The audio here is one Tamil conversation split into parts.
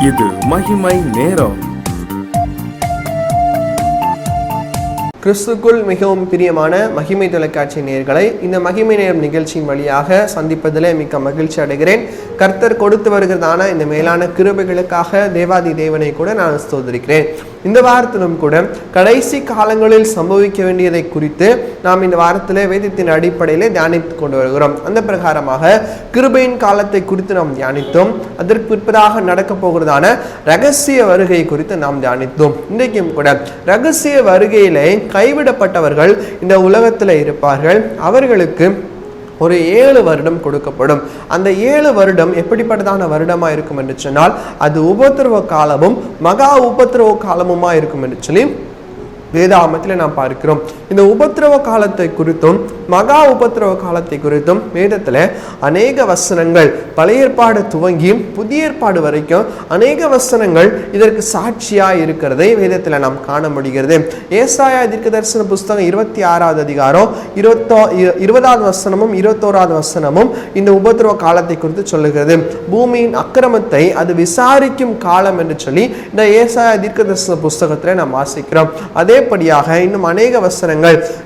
இது மகிமை நேரம். கிறிஸ்துக்குள் மிகவும் பிரியமான மகிமை தொலைக்காட்சி நேயர்களை இந்த மகிமை நேரம் நிகழ்ச்சியின் வழியாக சந்திப்பதிலே மிக்க மகிழ்ச்சி அடைகிறேன். கர்த்தர் கொடுத்து வருகிறதான இந்த மேலான கிருபைகளுக்காக தேவாதி தேவனை கூட நான் ஸ்தோத்திரிக்கிறேன். இந்த வாரத்திலும் கூட கடைசி காலங்களில் சம்பவிக்க வேண்டியதை குறித்து நாம் இந்த வாரத்தில் வேதத்தின் அடிப்படையிலே தியானித்து கொண்டு வருகிறோம். அந்த பிரகாரமாக கிருபையின் காலத்தை குறித்து நாம் தியானித்தோம். அதற்கு பிற்பதாக நடக்க போகிறதான ரகசிய வருகை குறித்து நாம் தியானித்தோம். இன்றைக்கும் கூட ரகசிய வருகையிலே கைவிடப்பட்டவர்கள் இந்த உலகத்தில் இருப்பார்கள். அவர்களுக்கு ஒரு 7 வருடம் கொடுக்கப்படும். அந்த 7 வருடம் எப்படிப்பட்டதான வருடமா இருக்கும் என்று சொன்னால் அது உபத்திரவ காலமும் மகா உபத்திரவ காலமுமா இருக்கும் என்று சொல்லி வேதாகமத்தில் நாம் பார்க்கிறோம். இந்த உபத்திரவ காலத்தை குறித்தும் மகா உபத்திரவ காலத்தை குறித்தும் வேதத்தில் அநேக வசனங்கள் பழைய ஏற்பாடு துவங்கி புதிய ஏற்பாடு வரைக்கும் அநேக வசனங்கள் இதற்கு சாட்சியாக இருக்கிறதை வேதத்தில் நாம் காண முடிகிறது. ஏசாயா தீர்க்கதரிசன புஸ்தகம் 26வது அதிகாரம் 20வது வசனமும் 21வது வசனமும் இந்த உபத்திரவ காலத்தை குறித்து சொல்லுகிறது. பூமியின் அக்கிரமத்தை அது விசாரிக்கும் காலம் என்று சொல்லி இந்த ஏசாயா தீர்க்கதரிசன புஸ்தகத்தில் நாம் வாசிக்கிறோம். அதேபடியாக இன்னும் அநேக வசனங்கள்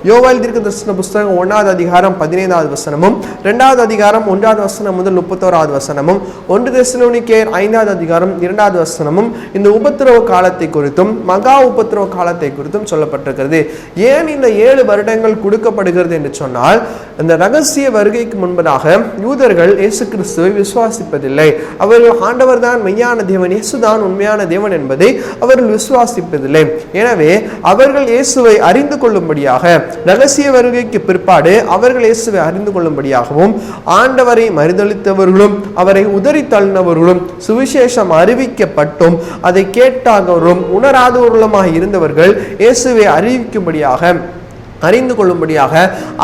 யோவேல் தீர்க்கதரிசன புஸ்தகம் 1வது அதிகாரம் 15வது வசனமும் 2வது அதிகாரம் 1வது வசனம் முதல் 31வது வசனமும் 1 தெசலோனிக்கேயர் 5வது அதிகாரம் 2வது வசனமும் இந்த உபத்திரவ காலத்தை குறித்தும் மகா உபத்திரவ காலத்தை குறித்தும் சொல்லப்பட்டிருக்கிறது. ஏன் இந்த 7 வருடங்கள் கொடுக்கப்படுகிறது என்று சொன்னால் இந்த ரகசிய வருகைக்கு முன்பதாக யூதர்கள் இயேசு கிறிஸ்துவை விசுவாசிப்பதில்லை. அவர்கள் ஆண்டவர் தான் மெய்யான தேவன், இயேசுதான் உண்மையான தேவன் என்பதை அவர்கள் விசுவாசிப்பதில்லை. எனவே அவர்கள் இயேசுவை அறிந்து கொள்ளும்படியாக ரகசிய வருகைக்கு பிற்பாடு அவர்கள் இயேசுவை அறிந்து கொள்ளும்படியாகவும் ஆண்டவரை மறுதலித்தவர்களும் அவரை உதறி தள்ளினவர்களும் சுவிசேஷம் அறிவிக்கப்பட்டும் அதை கேட்டாகவும் உணராதவர்களுமாக இருந்தவர்கள் இயேசுவை அறிந்து கொள்ளும்படியாக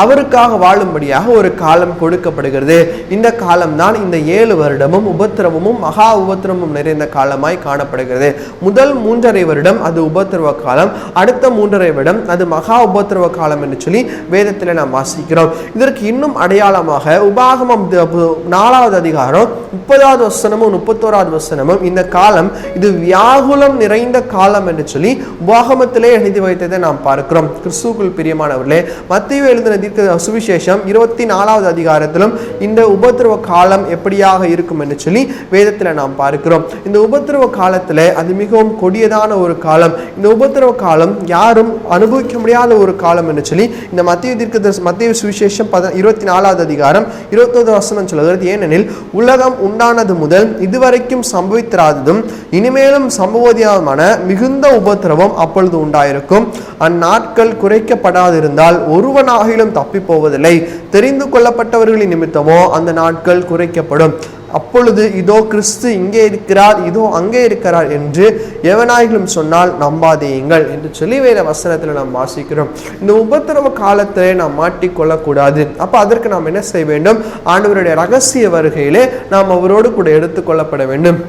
அவருக்காக வாழும்படியாக ஒரு காலம் கொடுக்கப்படுகிறது. இந்த காலம் தான் இந்த 7 வருடமும் உபத்திரவமும் மகா உபத்திரவமும் நிறைந்த காலமாய் காணப்படுகிறது. முதல் 3.5 வருடம் அது உபத்திரவ காலம், அடுத்த 3.5 வருடம் அது மகா உபத்திரவ காலம் என்று சொல்லி வேதத்தில் நாம் வாசிக்கிறோம். இதற்கு இன்னும் அடையாளமாக உபாகமம் 4வது அதிகாரம் 30வது வசனமும் 31வது வசனமும் இந்த காலம் இது வியாகுலம் நிறைந்த காலம் என்று சொல்லி உபாகமத்திலே எழுதி வைத்ததை நாம் பார்க்கிறோம். கிறிஸ்துவுக்குள் பிரியமான மத்தேயு எழுதின தீர்க்க சுவிசேஷம் 24வது அதிகாரத்திலும் இந்த உபத்திரவ காலம் எப்படியாக இருக்கும் என்று சொல்லி வேதத்தில் நாம் பார்க்கிறோம். இந்த உபத்திரவ காலத்தில் அது மிகவும் கொடியதான ஒரு காலம். இந்த உபத்திரவ காலம் யாரும் அனுபவிக்க முடியாத ஒரு காலம் என்று சொல்லி இந்த மத்தேயு சுவிசேஷம் 24வது அதிகாரம் 21வது வசனம் சொல்கிறது. ஏனெனில் உலகம் உண்டானது முதல் இதுவரைக்கும் சம்பவித்திராததும் இனிமேலும் சம்பவதியான மிகுந்த உபத்திரவம் அப்பொழுது உண்டாயிருக்கும். அந்நாட்கள் குறைக்கப்படாது இருந்தால் ஒருவனாகிலும் தப்பி போவதில்லை. தெரிந்து கொள்ளப்பட்டவர்களின் நிமித்தமோ அந்த நாட்கள் குறைக்கப்படும். அப்பொழுது இதோ கிறிஸ்து இங்கே இருக்கிறார், இதோ அங்கே இருக்கிறார் என்று எவனாயிலும் சொன்னால் நம்பாதேயுங்கள் என்று சொல்லி வேற வசனத்தில் நாம் வாசிக்கிறோம். இந்த உபத்திரவ காலத்திலே நாம் மாட்டிக்கொள்ளக்கூடாது. அப்ப அதற்கு நாம் என்ன செய்ய வேண்டும்? ஆண்டவருடைய ரகசிய வருகையிலே நாம் அவரோடு கூட எடுத்துக்கொள்ளப்பட வேண்டும்.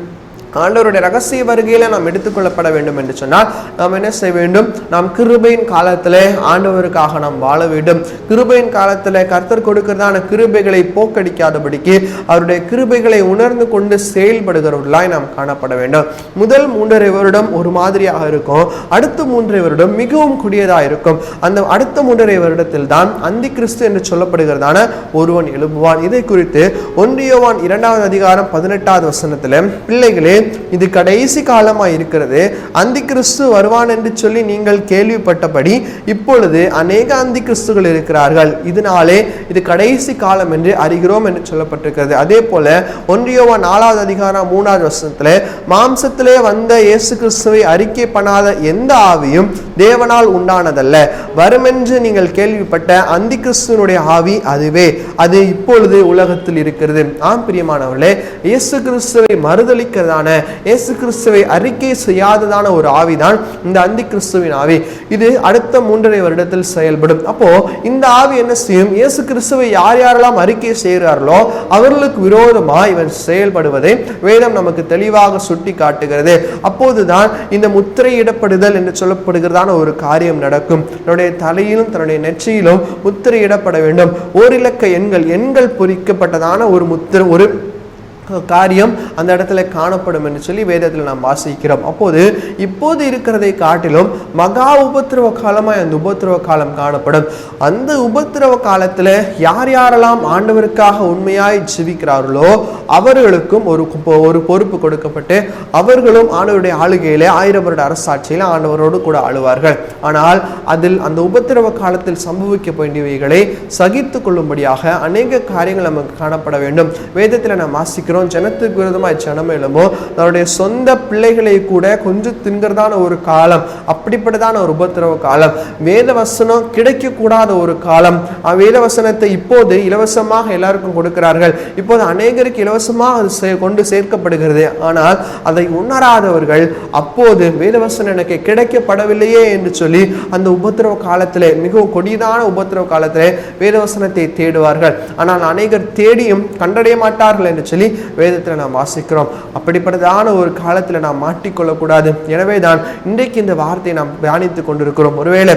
ஆண்டவருடைய ரகசிய வருகையில நாம் எடுத்துக்கொள்ளப்பட வேண்டும் என்று சொன்னால் நாம் என்ன செய்ய வேண்டும்? நாம் கிருபையின் காலத்திலே ஆண்டவருக்காக நாம் வாழ வேண்டும். கிருபையின் காலத்திலே கர்த்தர் கொடுக்கிறதான கிருபைகளை போக்கடிக்காதபடிக்கு அவருடைய கிருபைகளை உணர்ந்து கொண்டு செயல்படுகிறவர்களாய் நாம் காணப்பட வேண்டும். முதல் 3.5 வருடம் ஒரு மாதிரியாக இருக்கும். அடுத்த 3.5 வருடம் மிகவும் கொடியதாக இருக்கும். அந்த அடுத்த 3.5 வருடத்தில் தான் அந்தி கிறிஸ்து என்று சொல்லப்படுகிறதான ஒருவன் எழுப்புவான். இதை குறித்து 1 யோவான் 2வது அதிகாரம் 18வது வசனத்தில் பிள்ளைகளே இது கடைசி காலமாய் இருக்கிறது, அந்தி கிறிஸ்து வருவான் என்று சொல்லி நீங்கள் கேள்விப்பட்டபடி இப்பொழுது அநேக அந்தி கிறிஸ்துகள் இருக்கிறார்கள், இதனாலே இது கடைசி காலம் என்று அறிகிறோம் என்று சொல்லப்பட்டிருக்கிறது. அதே போல 1 யோவான் 4வது அதிகாரம் 3வது வசனத்திலே மாம்சத்திலே வந்த இயேசு கிறிஸ்துவை அறிக்கை பண்ணாத எந்த ஆவியும் தேவனால் உண்டானதல்ல, வருமென்று நீங்கள் கேள்விப்பட்ட அந்தி கிறிஸ்துவனுடைய ஆவி அதுவே, அது இப்பொழுது உலகத்தில் இருக்கிறது. ஆம் பிரியமானவர்களே, இயேசு கிறிஸ்துவை மறுதலிக்கிறதான இயேசு கிறிஸ்துவை அறிக்கை செய்யாததான ஒரு ஆவிதான் இந்த அந்தி கிறிஸ்துவின் ஆவி. இது அடுத்த 3.5 வருடத்தில் செயல்படும். அப்போ இந்த ஆவி என்ன செய்யும்? இயேசு கிறிஸ்துவை யாரெல்லாம் அறிக்கை செய்கிறார்களோ அவர்களுக்கு விரோதமாக இவன் செயல்படுவதை வேதம் நமக்கு தெளிவாக சுட்டி காட்டுகிறது. அப்போதுதான் இந்த முத்திரையிடப்படுதல் என்று சொல்லப்படுகிறதான ஒரு காரியம் நடக்கும். தன்னுடைய தலையிலும் தன்னுடைய நெற்றியிலும் முத்திரையிடப்பட வேண்டும். ஓரிலக்க எண்கள் பொறிக்கப்பட்டதான ஒரு காரியம் அந்த இடத்துல காணப்படும் என்று சொல்லி வேதத்தில் நாம் வாசிக்கிறோம். அப்போது இப்போது இருக்கிறதை காட்டிலும் மகா உபத்திரவ காலமாய் அந்த உபத்திரவ காலம் காணப்படும். அந்த உபத்திரவ காலத்துல யார் யாரெல்லாம் ஆண்டவருக்காக உண்மையாய் ஜீவிக்கிறார்களோ அவர்களுக்கும் ஒரு பொறுப்பு கொடுக்கப்பட்டு அவர்களும் ஆண்டவருடைய ஆளுகையிலே 1000 வருட அரசாட்சியில ஆண்டவரோடு கூட ஆளுவார்கள். ஆனால் அதில் அந்த உபத்திரவ காலத்தில் சம்பவிக்க வேண்டியவைகளை சகித்து கொள்ளும்படியாக அநேக காரியங்கள் நமக்கு காணப்பட வேண்டும். வேதத்தில் நாம் வாசிக்கிறோம், ஜனத்துக்கு விரோதமாய் ஜனம் எழுமோ, தன்னுடைய சொந்த பிள்ளைகளை கூட கொஞ்சம் தின்கிறதான ஒரு காலம், அப்படிப்பட்டதான ஒரு உபத்திரவ காலம். வேத வசனம் கிடைக்க கூடாத ஒரு காலம். வேத வசனத்தை இப்போது இலவசமாக எல்லாருக்கும் கொடுக்கிறார்கள். இப்போது அநேகருக்கு இலவசமாக கொண்டு சேர்க்கப்படுகிறது. ஆனால் அதை உணராதவர்கள் அப்போது வேதவசனம் எனக்கு கிடைக்கப்படவில்லையே என்று சொல்லி அந்த உபத்திரவ காலத்திலே, மிகவும் கொடியதான உபத்திரவ காலத்திலே வேதவசனத்தை தேடுவார்கள். ஆனால் அநேகர் தேடியும் கண்டடைய மாட்டார்கள் என்று சொல்லி வேதத்தில் நாம் வாசிக்கிறோம். அப்படிப்பட்டதான ஒரு காலத்தில் நாம் மாட்டிக்கொள்ளக்கூடாது. எனவே தான் இன்றைக்கு இந்த வார்த்தையை நாம் தியானித்துக் கொண்டிருக்கிறோம். ஒருவேளை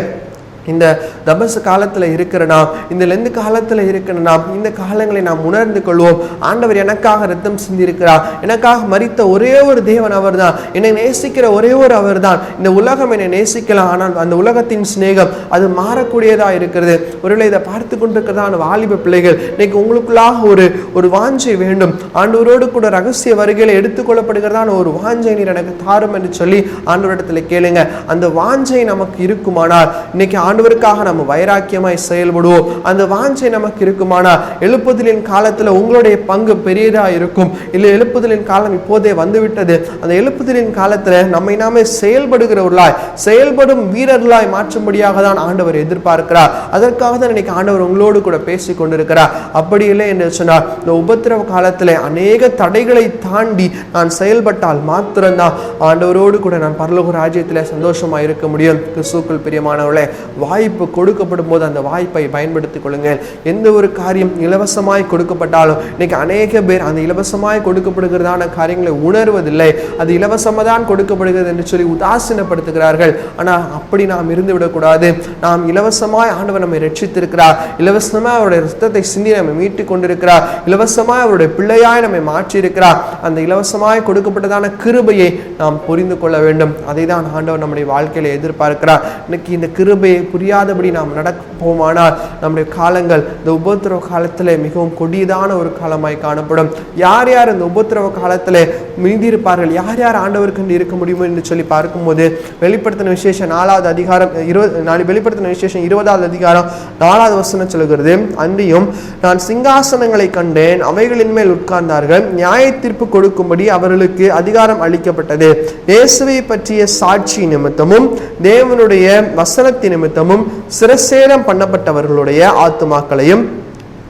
இந்த தபசு காலத்தில் இருக்கிற நாம், இந்த லெந்து காலத்தில் இருக்கிற நாம், இந்த காலங்களை நாம் உணர்ந்து கொள்வோம். ஆண்டவர் எனக்காக ரத்தம் சிந்திருக்கிறார், எனக்காக மரித்த ஒரே ஒரு தேவன் அவர் தான், என்னை நேசிக்கிற ஒரே ஒரு அவர் தான். இந்த உலகம் என்னை நேசிக்கலாம், ஆனால் அந்த உலகத்தின் சிநேகம் அது மாறக்கூடியதா இருக்கிறது. ஒருவேளை இதை பார்த்து கொண்டிருக்கிறதான வாலிப பிள்ளைகள், இன்னைக்கு உங்களுக்குள்ளாக ஒரு வாஞ்சை வேண்டும். ஆண்டவரோடு கூட ரகசிய வருகையில் எடுத்துக்கொள்ளப்படுகிறதான ஒரு வாஞ்சை நீர் எனக்கு தாரும் என்று சொல்லி ஆண்டவரிடத்தில் கேளுங்க. அந்த வாஞ்சை நமக்கு இருக்குமானால் இன்னைக்கு ஆண்டவருக்காக நம்ம வைராக்கியமாய் செயல்படுவோம். அந்த வாஞ்சை நமக்கு இருக்குமானால் எழுப்புதலின் காலத்துல உங்களுடைய பங்கு பெரியதா இருக்கும். இல்லை எழுப்புதலின் காலம் இப்போதே வந்துவிட்டது. அந்த எழுப்புதலின் காலத்துல நம்மை நாமே செயல்படுகிறவர்களாய், செயல்படும் வீரர்களாய் மாற்றும்படியாக தான் ஆண்டவர் எதிர்பார்க்கிறார். அதற்காக தான் இன்னைக்கு ஆண்டவர் உங்களோடு கூட பேசி கொண்டிருக்கிறார். அப்படி இல்லை என்று சொன்னார், இந்த உபத்திரவ காலத்துல அநேக தடைகளை தாண்டி நான் செயல்பட்டால் மாத்திரம்தான் ஆண்டவரோடு கூட நான் பரலோக ராஜ்யத்துல சந்தோஷமா இருக்க முடியும். கிறிஸ்துவுக்குள் பிரியமானவர்களே, வாய்ப்பு கொடுக்கப்படும் போது அந்த வாய்ப்பை பயன்படுத்திக் கொள்ளுங்கள். எந்த ஒரு காரியம் இலவசமாய் கொடுக்கப்பட்டாலும் இன்னைக்கு அநேக பேர் அந்த இலவசமாய் கொடுக்கப்படுகிறதான காரியங்களை உணர்வதில்லை. அது இலவசமாக தான் கொடுக்கப்படுகிறது என்று சொல்லி உதாசீனப்படுத்துகிறார்கள். ஆனால் அப்படி நாம் இருந்து விடக்கூடாது. நாம் இலவசமாய் ஆண்டவர் நம்மை ரட்சித்திருக்கிறார், இலவசமாய் அவருடைய ரத்தத்தை சிந்தி நம்மை மீட்டுக் கொண்டிருக்கிறார், இலவசமாய் அவருடைய பிள்ளையாய் நம்மை மாற்றி இருக்கிறார். அந்த இலவசமாய் கொடுக்கப்பட்டதான கிருபையை நாம் புரிந்து கொள்ள வேண்டும். அதை தான் ஆண்டவர் நம்முடைய வாழ்க்கையில எதிர்பார்க்கிறார். இன்னைக்கு இந்த கிருபையை புரியாதபடி நாம் நடப்போமானால் நம்முடைய காலங்கள் இந்த உபத்திரவ காலத்திலே மிகவும் கொடியதான ஒரு காலமாய் காணப்படும். யார் யார் இந்த உபத்திரவ காலத்திலே மீந்திருப்பார்கள், யார் யார் ஆண்டவருக்கு இருக்க முடியும் என்று சொல்லி பார்க்கும்போது வெளிப்படுத்தின விசேஷம் 4வது அதிகாரம் 20வது அதிகாரம் 4வது வசனம் சொல்கிறது, அன்றியும் நான் சிங்காசனங்களை கண்டேன், அவைகளின் மேல் உட்கார்ந்தார்கள், நியாய தீர்ப்பு கொடுக்கும்படி அவர்களுக்கு அதிகாரம் அளிக்கப்பட்டது. இயேசுவை பற்றிய சாட்சி நிமித்தமும் தேவனுடைய வசனத்தின் நிமித்தமும் சிரசேதம் பண்ணப்பட்டவர்களுடைய ஆத்துமாக்களையும்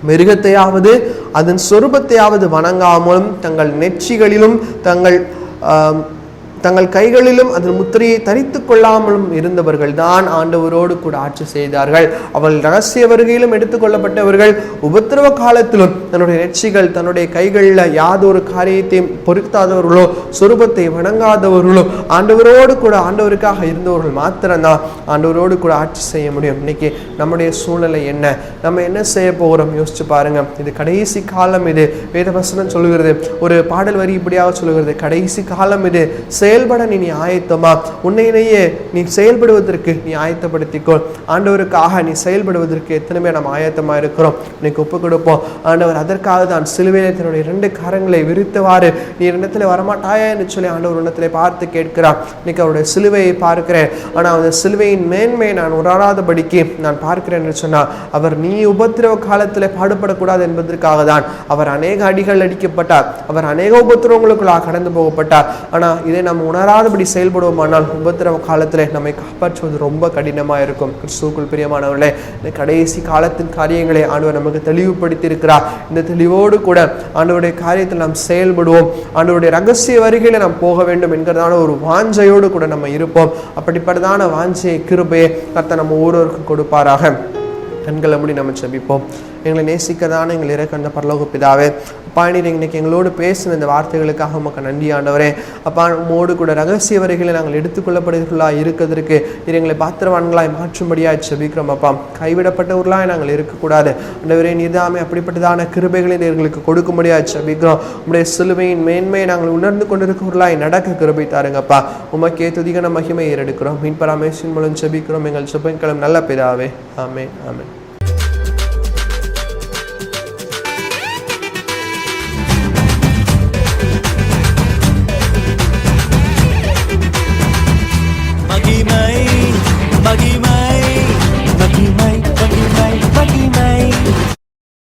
மிருகத்தையாவது அதன் சொரூபத்தையாவது வணங்காமலும் தங்கள் நெற்றிகளிலும் தங்கள் கைகளிலும் அதன் முத்திரையை தரித்துக் கொள்ளாமலும் இருந்தவர்கள் தான் ஆண்டவரோடு கூட ஆட்சி செய்தார்கள். அவள் ரகசிய வருகையிலும் எடுத்துக்கொள்ளப்பட்டவர்கள், உபத்திரவ காலத்திலும் தன்னுடைய நெற்றிகள் தன்னுடைய கைகளில் யாதொரு காரியத்தையும் பொருத்தாதவர்களோ சொரூபத்தை வணங்காதவர்களோ ஆண்டவரோடு கூட ஆண்டவருக்காக இருந்தவர்கள் மாத்திரம்தான் ஆண்டவரோடு கூட ஆட்சி செய்ய முடியும். இன்னைக்கு நம்முடைய சூழ்நிலை என்ன, நம்ம என்ன செய்ய போகிறோம் யோசிச்சு பாருங்க. இது கடைசி காலம். இது வேதவசனம் சொல்லுகிறது, ஒரு பாடல் வரி இப்படியாக சொல்லுகிறது, கடைசி காலம் இது, செயல்பட நீ ஆயத்தமா, உன்னையிலேயே நீ செயல்படுவதற்கு நீ ஆயத்தப்படுத்திக்கோ. ஆண்டவருக்காக நீ செயல்படுவதற்கு எத்தனை பேர் நம்ம ஆயத்தமா இருக்கிறோம்? இன்னைக்கு ஒப்பு கொடுப்போம். ஆண்டவர் அதற்காக தான் சிலுவையிலே தன்னுடைய 2 கரங்களை விரித்தவாறு நீ இடத்துல வரமாட்டாயா என்று சொல்லி ஆண்டவர் இடத்துல பார்த்து கேட்கிறார். இன்னைக்கு அவருடைய சிலுவையை பார்க்கிறேன், ஆனால் அந்த சிலுவையின் மேன்மையை நான் உணராதபடிக்கு நான் பார்க்கிறேன் என்று சொன்னார். அவர் நீ உபத்திரவ காலத்தில் பாடுபடக்கூடாது என்பதற்காக தான் அவர் அநேக அடிகள் அடிக்கப்பட்டார், அவர் அநேக உபத்திரவங்களுக்குள்ளாக கடந்து போகப்பட்டார். ஆனால் இதை நம்ம உணராதபடி செயல்படுவோமானால் உபத்திரவ காலத்தில் நம்மை காப்பாற்றுவது ரொம்ப கடினமாக இருக்கும். கிறிஸ்துவுக்குள் பிரியமானவர்களே, இந்த கடைசி காலத்தின் காரியங்களை ஆண்டவர் நமக்கு தெளிவுபடுத்தி இருக்கிறார். இந்த தெளிவோடு கூட ஆண்டவருடைய காரியத்தில் நாம் செயல்படுவோம். ஆண்டவருடைய ரகசிய வருகையில நாம் போக வேண்டும் என்கிறதான ஒரு வாஞ்சையோடு கூட நம்ம இருப்போம். அப்படிப்பட்டதான வாஞ்சையை கிருபையை கர்த்தர் நம்ம ஒவ்வொருவருக்கும் கொடுப்பாராக. கண்களை மூடி நம்ம ஜெபிப்போம். எங்களை நேசிக்கதான எங்கள் இறக்க அந்த பரலோக பிதாவே. அப்பா, நீர் இன்னைக்கு எங்களோடு பேசின இந்த வார்த்தைகளுக்காக உமக்கு நன்றி ஆண்டவரே. அப்பா, உம்மோடு கூட ரகசிய வரைகளை நாங்கள் எடுத்துக்கொள்ளப்படுகிறவர்களாக இருக்கிறதுக்கு நீர் எங்களை பாத்திரவான்களாய் மாற்றும்படியாய் செபிக்கிறோம். அப்பா, கைவிடப்பட்டவர்களாய் நாங்கள் இருக்கக்கூடாது ஆண்டவரே. நீர்தாமே அப்படிப்பட்டதான கிருபைகளை எங்களுக்கு கொடுக்கும்படியாய் செபிக்கிறோம். உம்முடைய சிலுவையின் மேன்மையை நாங்கள் உணர்ந்து கொண்டிருக்கிறவர்களாய் நடக்க கிருபை தாருங்கப்பா. உமக்கே துதிகன மகிமை ஏறெடுக்கிறோம். மீன் பராமேசின் மூலம் செபிக்கிறோம் எங்கள் செபங்களும் நல்ல பிதாவே. ஆமென், ஆமென்.